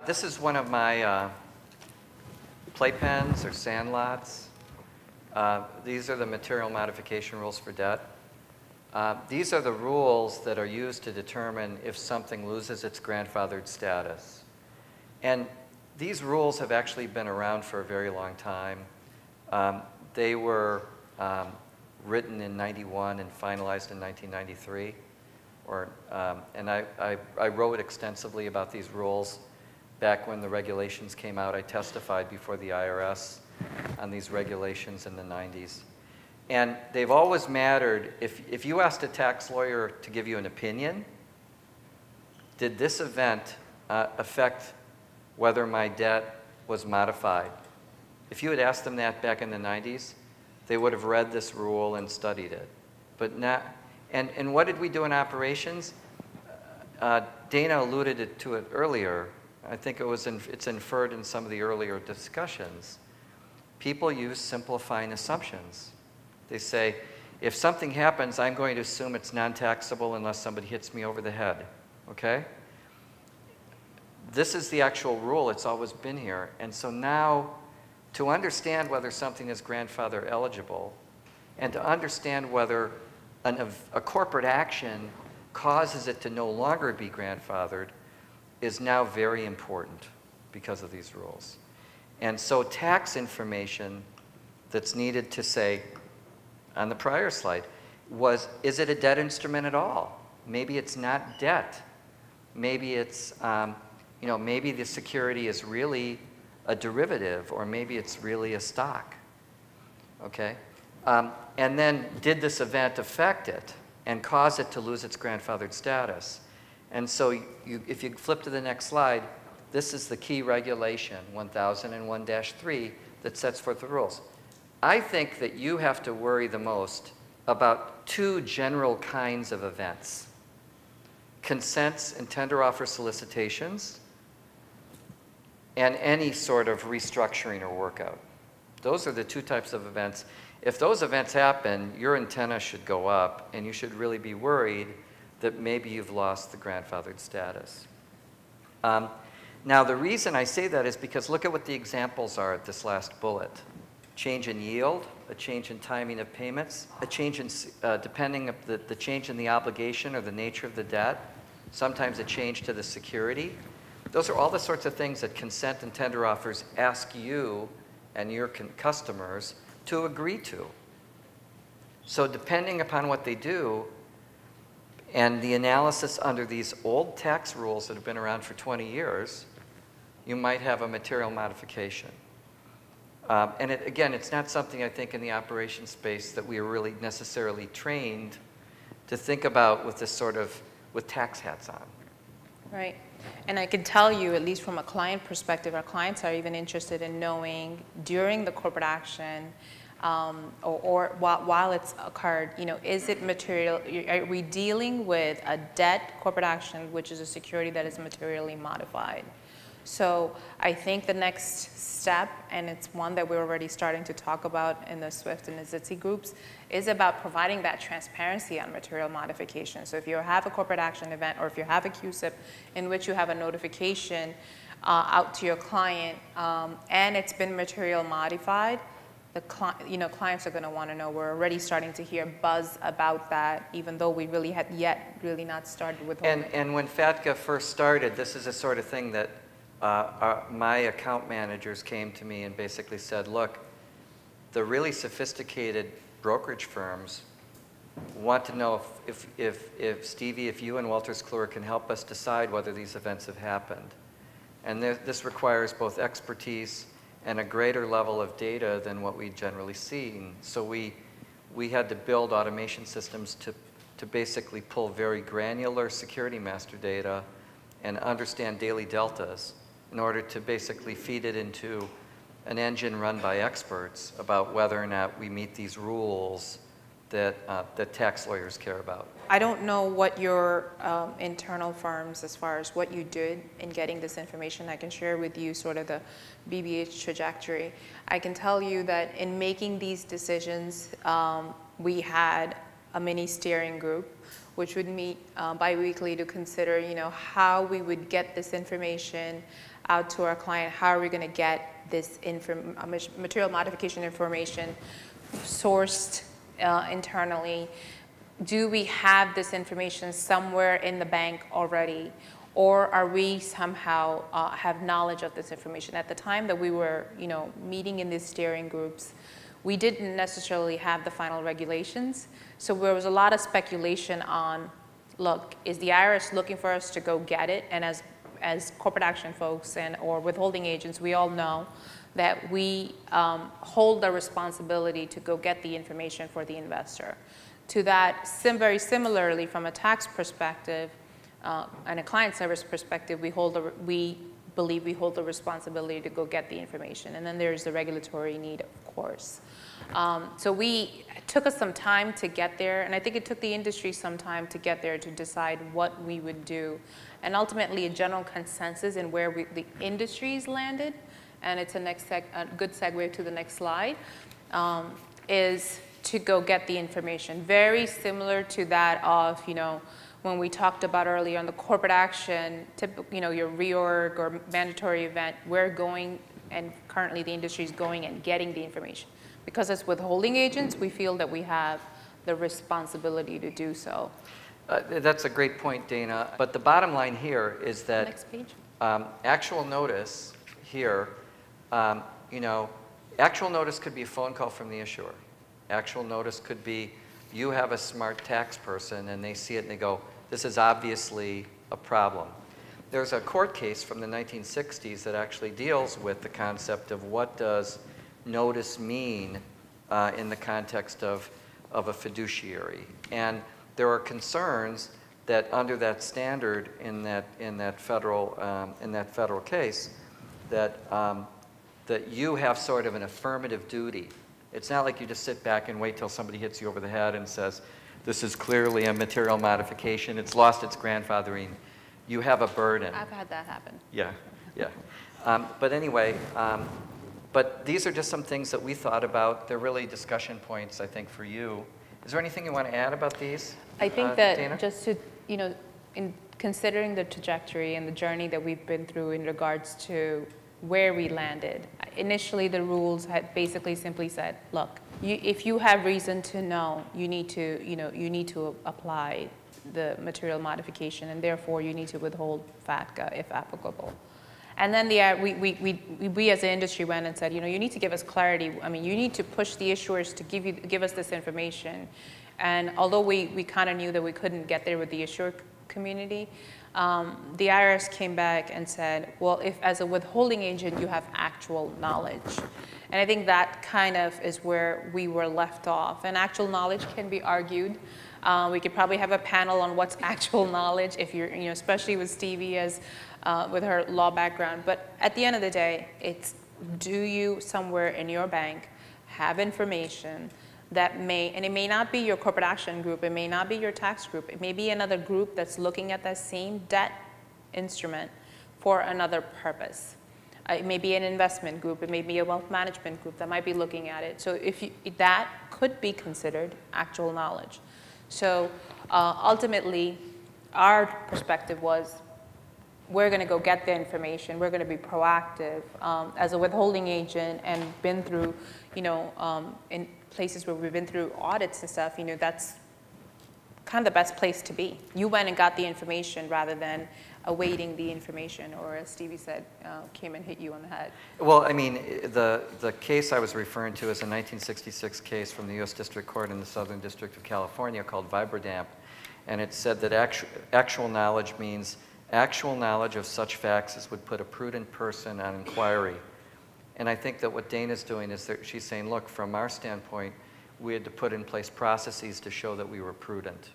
This is one of my playpens or sandlots. These are the material modification rules for debt. These are the rules that are used to determine if something loses its grandfathered status. And these rules have actually been around for a very long time. They were written in '91 and finalized in 1993. And I wrote extensively about these rules back when the regulations came out. I testified before the IRS on these regulations in the 90s. And they've always mattered. If you asked a tax lawyer to give you an opinion, did this event affect whether my debt was modified? If you had asked them that back in the 90s, they would have read this rule and studied it. But not, and what did we do in operations? Dana alluded to it earlier. I think it's inferred in some of the earlier discussions. People use simplifying assumptions. They say, if something happens, I'm going to assume it's non-taxable unless somebody hits me over the head, okay? This is the actual rule. It's always been here. And so now, to understand whether something is grandfather eligible and to understand whether a corporate action causes it to no longer be grandfathered is now very important because of these rules. And so tax information that's needed to say, on the prior slide, is it a debt instrument at all? Maybe it's not debt. Maybe it's, maybe the security is really a derivative, or maybe it's really a stock, okay? And then, did this event affect it and cause it to lose its grandfathered status? And so if you flip to the next slide, this is the key regulation, 1001-3, that sets forth the rules. I think that you have to worry the most about two general kinds of events: consents and tender offer solicitations, and any sort of restructuring or workout. Those are the two types of events. If those events happen, your antenna should go up, and you should really be worried that maybe you've lost the grandfathered status. Now, the reason I say that is because look at what the examples are at this last bullet. Change in yield, a change in timing of payments, a change in, depending on the change in the obligation or the nature of the debt, sometimes a change to the security. Those are all the sorts of things that consent and tender offers ask you and your customers to agree to. So depending upon what they do, and the analysis under these old tax rules that have been around for 20 years, you might have a material modification. And again, it's not something I think in the operations space that we are really necessarily trained to think about with this sort of, with tax hats on. Right. And I can tell you, at least from a client perspective, our clients are even interested in knowing during the corporate action, or while it's occurred, is it material? Are we dealing with a debt corporate action, which is a security that is materially modified? So I think the next step, and it's one that we're already starting to talk about in the SWIFT and the ZTSI groups, is about providing that transparency on material modification. So if you have a corporate action event, or if you have a QSIP in which you have a notification out to your client, and it's been material modified, the clients are going to want to know. We're already starting to hear buzz about that, even though we really had really not started with withholding. And when FATCA first started, this is the sort of thing that my account managers came to me and basically said, look, the really sophisticated brokerage firms want to know if Stevie, if you and Wolters Kluwer can help us decide whether these events have happened. And this requires both expertise and a greater level of data than what we generally see. So we had to build automation systems to basically pull very granular security master data and understand daily deltas in order to basically feed it into an engine run by experts about whether or not we meet these rules that tax lawyers care about. I don't know what your internal firms, as far as what you did in getting this information. I can share with you sort of the BBH trajectory. I can tell you that in making these decisions, we had a mini steering group which would meet biweekly to consider, how we would get this information out to our client. How are we going to get this material modification information sourced internally? Do we have this information somewhere in the bank already? Or are we somehow have knowledge of this information? At the time that we were, meeting in these steering groups, we didn't necessarily have the final regulations. So there was a lot of speculation on, look, is the IRS looking for us to go get it? And as corporate action folks or withholding agents, we all know that we hold the responsibility to go get the information for the investor. To that, very similarly, from a tax perspective and a client service perspective, we believe we hold the responsibility to go get the information. And then there's the regulatory need, of course. So it took us some time to get there, and I think it took the industry some time to get there to decide what we would do. And ultimately, a general consensus in where the industry's landed, and it's a good segue to the next slide, is to go get the information. Very similar to that of, when we talked about earlier on the corporate action, your reorg or mandatory event, we're going, and currently the industry is going and getting the information. Because as withholding agents, we feel that we have the responsibility to do so. That's a great point, Dana. But the bottom line here is that Next page. Actual notice here, actual notice could be a phone call from the issuer. Actual notice could be you have a smart tax person and they see it and they go, this is obviously a problem. There's a court case from the 1960s that actually deals with the concept of what does notice mean in the context of a fiduciary. And there are concerns that under that standard in that federal case that you have sort of an affirmative duty. It's not like you just sit back and wait till somebody hits you over the head and says, this is clearly a material modification. It's lost its grandfathering. You have a burden. I've had that happen. Yeah, yeah. But anyway, but these are just some things that we thought about. They're really discussion points, I think, for you. Is there anything you want to add about these, I think that Dana? just to, in considering the trajectory and the journey that we've been through in regards to where we landed. Initially, the rules had basically simply said, look, if you have reason to know, you need to apply the material modification, and therefore you need to withhold FATCA if applicable. And then we as an industry went and said, you need to give us clarity. I mean, you need to push the issuers to give us this information. And although we kind of knew that we couldn't get there with the issuer community, the IRS came back and said, well, if as a withholding agent you have actual knowledge. And I think that kind of is where we were left off. And actual knowledge can be argued. We could probably have a panel on what's actual knowledge, if you're, especially with Stevie with her law background. But at the end of the day, it's, do you somewhere in your bank have information that may, and it may not be your corporate action group, it may not be your tax group, it may be another group that's looking at that same debt instrument for another purpose. It may be an investment group, it may be a wealth management group that might be looking at it. So that could be considered actual knowledge. So ultimately, our perspective was, we're going to go get the information. We're going to be proactive. As a withholding agent and been through, in places where we've been through audits and stuff, that's kind of the best place to be. You went and got the information rather than awaiting the information, or as Stevie said, came and hit you on the head. Well, I mean, the case I was referring to is a 1966 case from the U.S. District Court in the Southern District of California called Vibradamp. And it said that actual knowledge means actual knowledge of such facts as would put a prudent person on inquiry. And I think that what Dana's doing is that she's saying, look, from our standpoint, we had to put in place processes to show that we were prudent.